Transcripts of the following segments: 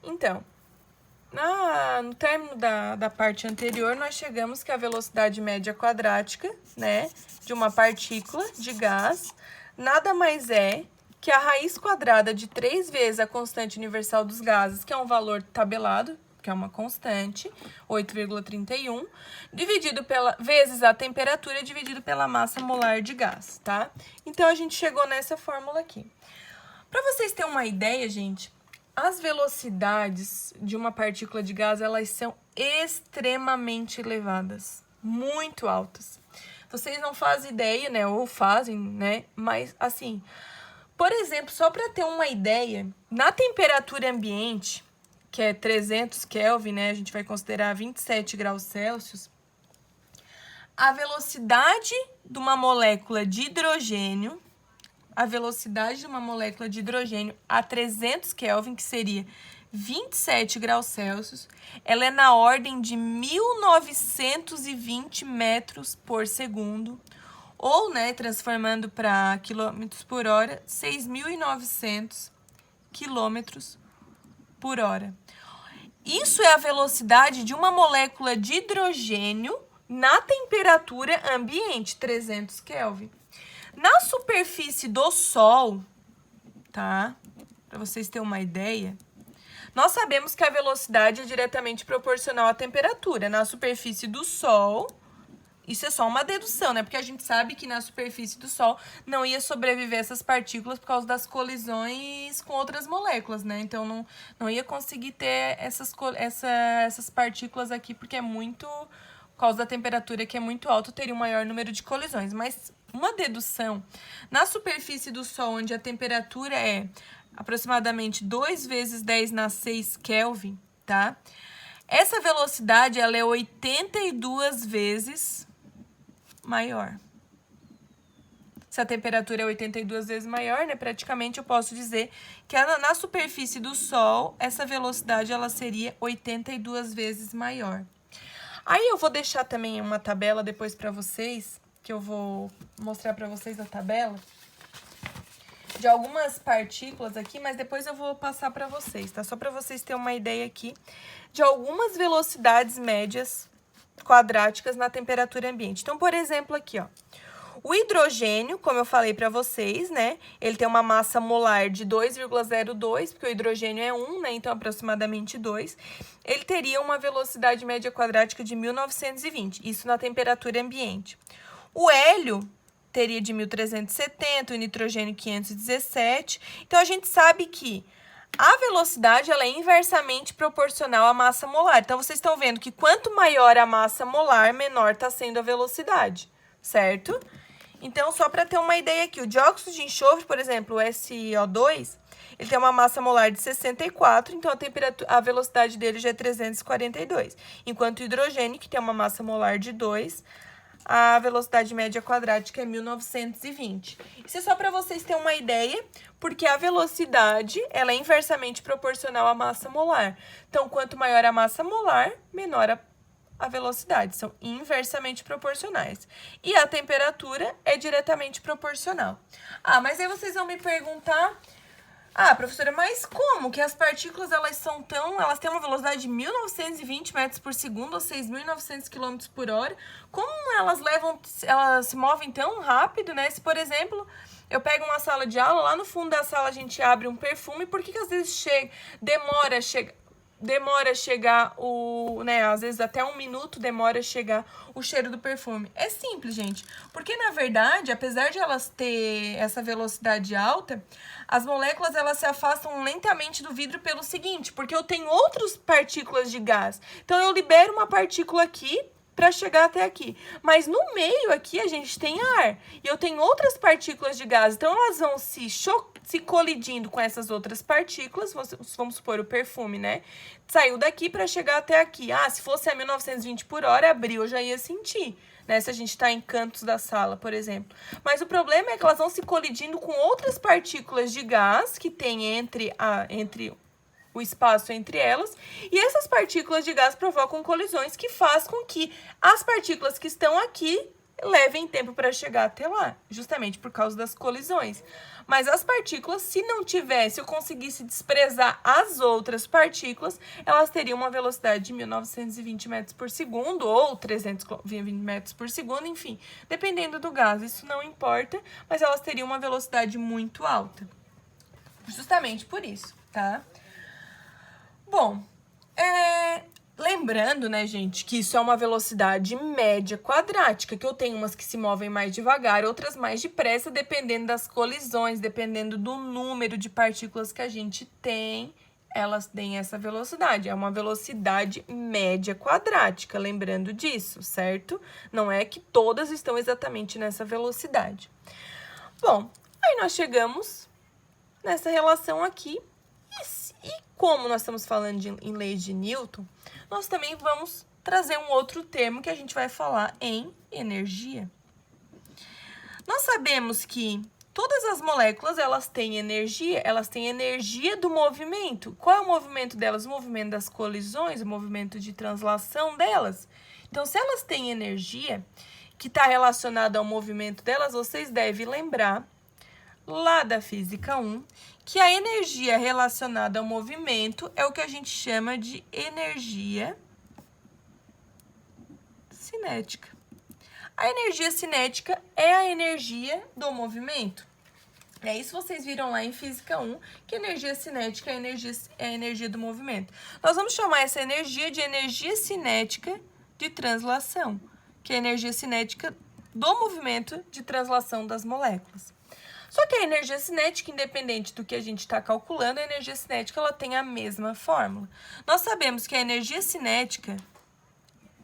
Então, no término da parte anterior, nós chegamos que a velocidade média quadrática, né, de uma partícula de gás, nada mais é que a raiz quadrada de 3 vezes a constante universal dos gases, que é um valor tabelado, que é uma constante, 8,31, vezes a temperatura dividido pela massa molar de gás, tá? Então, a gente chegou nessa fórmula aqui. Para vocês terem uma ideia, gente, as velocidades de uma partícula de gás, elas são extremamente elevadas, muito altas. Vocês não fazem ideia, né, ou fazem, né, mas assim, por exemplo, só para ter uma ideia, na temperatura ambiente, que é 300 Kelvin, né, a gente vai considerar 27 graus Celsius, a velocidade de uma molécula de hidrogênio, a 300 Kelvin, que seria 27 graus Celsius, ela é na ordem de 1920 metros por segundo, ou, né, transformando para quilômetros por hora, 6.900 quilômetros por hora. Isso é a velocidade de uma molécula de hidrogênio na temperatura ambiente, 300 Kelvin. Na superfície do Sol, tá? Para vocês terem uma ideia, nós sabemos que a velocidade é diretamente proporcional à temperatura. Na superfície do Sol, isso é só uma dedução, né? Porque a gente sabe que na superfície do Sol não ia sobreviver essas partículas por causa das colisões com outras moléculas, né? Então, não ia conseguir ter essas partículas aqui, porque é muito... Por causa da temperatura que é muito alta, teria um maior número de colisões. Mas uma dedução, na superfície do Sol, onde a temperatura é aproximadamente 2 vezes 10 na 6 Kelvin, tá? Essa velocidade, ela é 82 vezes maior. Se a temperatura é 82 vezes maior, né, praticamente eu posso dizer que na superfície do Sol, essa velocidade ela seria 82 vezes maior. Aí eu vou deixar também uma tabela depois para vocês, que eu vou mostrar para vocês a tabela de algumas partículas aqui, mas depois eu vou passar para vocês, tá? Só para vocês terem uma ideia aqui de algumas velocidades médias quadráticas na temperatura ambiente. Então, por exemplo, aqui, ó, o hidrogênio, como eu falei para vocês, né, ele tem uma massa molar de 2,02, porque o hidrogênio é 1, né, então aproximadamente 2. Ele teria uma velocidade média quadrática de 1920, isso na temperatura ambiente. O hélio teria de 1370, o nitrogênio 517. Então, a gente sabe que a velocidade ela é inversamente proporcional à massa molar. Então, vocês estão vendo que quanto maior a massa molar, menor está sendo a velocidade, certo? Então, só para ter uma ideia aqui, o dióxido de enxofre, por exemplo, o SiO2, ele tem uma massa molar de 64, então a velocidade dele já é 342. Enquanto o hidrogênio, que tem uma massa molar de 2, a velocidade média quadrática é 1920. Isso é só para vocês terem uma ideia, porque a velocidade ela é inversamente proporcional à massa molar. Então, quanto maior a massa molar, menor a velocidade. São inversamente proporcionais. E a temperatura é diretamente proporcional. Ah, mas aí vocês vão me perguntar... Ah, professora, mas como que as partículas, elas têm uma velocidade de 1920 metros por segundo, ou 6.900 km por hora? Como elas se movem tão rápido, né? Se, por exemplo, eu pego uma sala de aula, lá no fundo da sala a gente abre um perfume, por que às vezes demora a chegar né, às vezes até 1 minuto demora a chegar o cheiro do perfume? É simples, gente, porque na verdade, apesar de elas ter essa velocidade alta, as moléculas elas se afastam lentamente do vidro pelo seguinte, porque eu tenho outras partículas de gás. Então, eu libero uma partícula aqui para chegar até aqui. Mas no meio aqui a gente tem ar. E eu tenho outras partículas de gás. Então, elas vão se colidindo com essas outras partículas. Vamos supor o perfume, né? Saiu daqui para chegar até aqui. Ah, se fosse a 1920 por hora, abriu, eu já ia sentir. Né, se a gente está em cantos da sala, por exemplo. Mas o problema é que elas vão se colidindo com outras partículas de gás que tem entre o espaço entre elas, e essas partículas de gás provocam colisões que faz com que as partículas que estão aqui levem tempo para chegar até lá, justamente por causa das colisões. Mas as partículas, se não tivesse, eu conseguisse desprezar as outras partículas, elas teriam uma velocidade de 1920 metros por segundo ou 320 metros por segundo, enfim, dependendo do gás, isso não importa, mas elas teriam uma velocidade muito alta. Justamente por isso, tá? Bom, lembrando, né, gente, que isso é uma velocidade média quadrática, que eu tenho umas que se movem mais devagar, outras mais depressa, dependendo das colisões, dependendo do número de partículas que a gente tem, elas têm essa velocidade. É uma velocidade média quadrática, lembrando disso, certo? Não é que todas estão exatamente nessa velocidade. Bom, aí nós chegamos nessa relação aqui, e como nós estamos falando em leis de Newton, nós também vamos trazer um outro termo que a gente vai falar em energia. Nós sabemos que todas as moléculas, elas têm energia do movimento. Qual é o movimento delas? O movimento das colisões, o movimento de translação delas. Então, se elas têm energia que está relacionada ao movimento delas, vocês devem lembrar lá da física 1, que a energia relacionada ao movimento é o que a gente chama de energia cinética. A energia cinética é a energia do movimento. É isso vocês viram lá em física 1, que energia cinética é a energia do movimento. Nós vamos chamar essa energia de energia cinética de translação, que é a energia cinética do movimento de translação das moléculas. Só que a energia cinética, independente do que a gente está calculando, a energia cinética ela tem a mesma fórmula. Nós sabemos que a energia cinética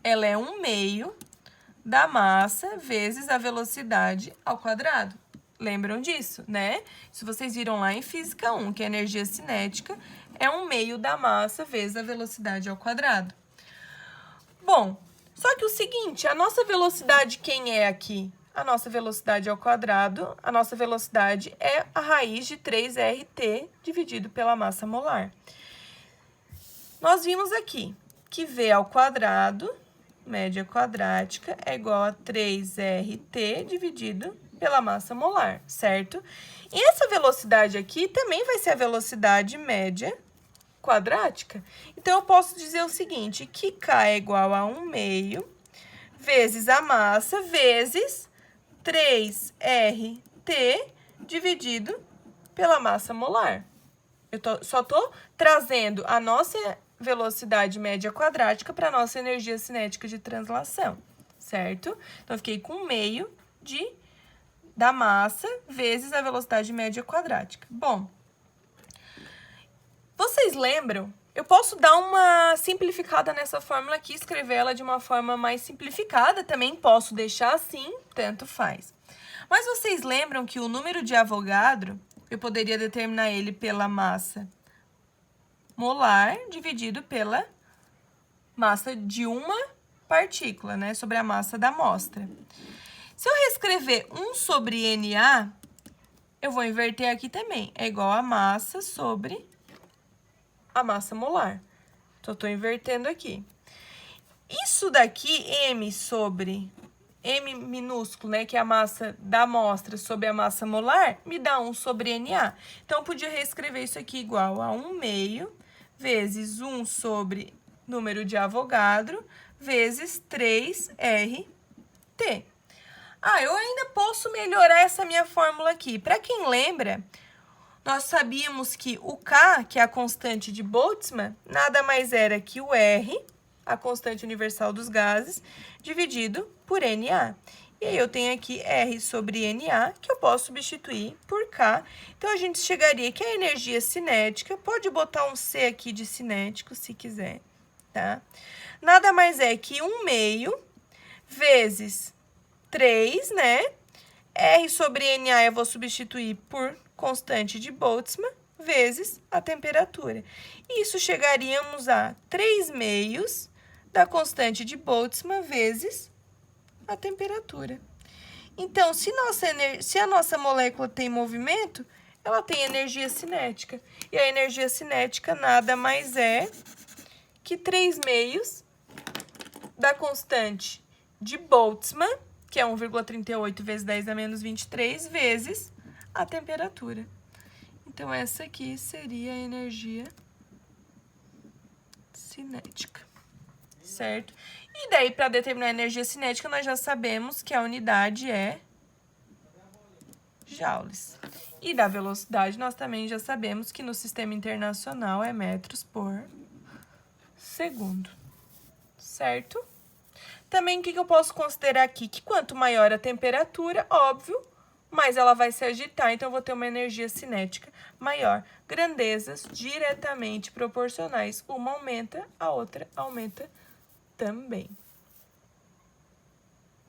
ela é 1/2 da massa vezes a velocidade ao quadrado. Lembram disso, né? Se vocês viram lá em física 1, que a energia cinética é 1/2 da massa vezes a velocidade ao quadrado. Bom, só que o seguinte, a nossa velocidade quem é aqui? A nossa velocidade ao quadrado, a nossa velocidade é a raiz de 3RT dividido pela massa molar. Nós vimos aqui que V ao quadrado, média quadrática, é igual a 3RT dividido pela massa molar, certo? E essa velocidade aqui também vai ser a velocidade média quadrática. Então, eu posso dizer o seguinte, que K é igual a 1/2 vezes a massa vezes 3RT dividido pela massa molar. Eu só estou trazendo a nossa velocidade média quadrática para a nossa energia cinética de translação, certo? Então, eu fiquei com 1/2 da massa vezes a velocidade média quadrática. Bom, vocês lembram? Eu posso dar uma simplificada nessa fórmula aqui, escrever ela de uma forma mais simplificada, também posso deixar assim, tanto faz. Mas vocês lembram que o número de Avogadro, eu poderia determinar ele pela massa molar dividido pela massa de uma partícula, né, sobre a massa da amostra. Se eu reescrever 1 sobre NA, eu vou inverter aqui também, é igual a massa sobre a massa molar. Então, eu estou invertendo aqui. Isso daqui, M sobre M minúsculo, né, que é a massa da amostra sobre a massa molar, me dá 1 sobre NA. Então, eu podia reescrever isso aqui igual a 1/2 vezes 1 sobre número de Avogadro vezes 3RT. Ah, eu ainda posso melhorar essa minha fórmula aqui. Para quem lembra, nós sabíamos que o K, que é a constante de Boltzmann, nada mais era que o R, a constante universal dos gases, dividido por NA. E aí, eu tenho aqui R sobre NA, que eu posso substituir por K. Então, a gente chegaria que a energia cinética, pode botar um C aqui de cinético, se quiser, tá? Nada mais é que 1/2 vezes 3, né? R sobre NA eu vou substituir por constante de Boltzmann vezes a temperatura. Isso chegaríamos a 3/2 da constante de Boltzmann vezes a temperatura. Então, se a nossa molécula tem movimento, ela tem energia cinética. E a energia cinética nada mais é que 3/2 da constante de Boltzmann que é 1,38 vezes 10 a menos 23, vezes a temperatura. Então, essa aqui seria a energia cinética, certo? E daí, para determinar a energia cinética, nós já sabemos que a unidade é joules. E da velocidade, nós também já sabemos que no sistema internacional é metros por segundo, certo? Também, o que eu posso considerar aqui? Que quanto maior a temperatura, óbvio, mais ela vai se agitar, então eu vou ter uma energia cinética maior. Grandezas diretamente proporcionais. Uma aumenta, a outra aumenta também.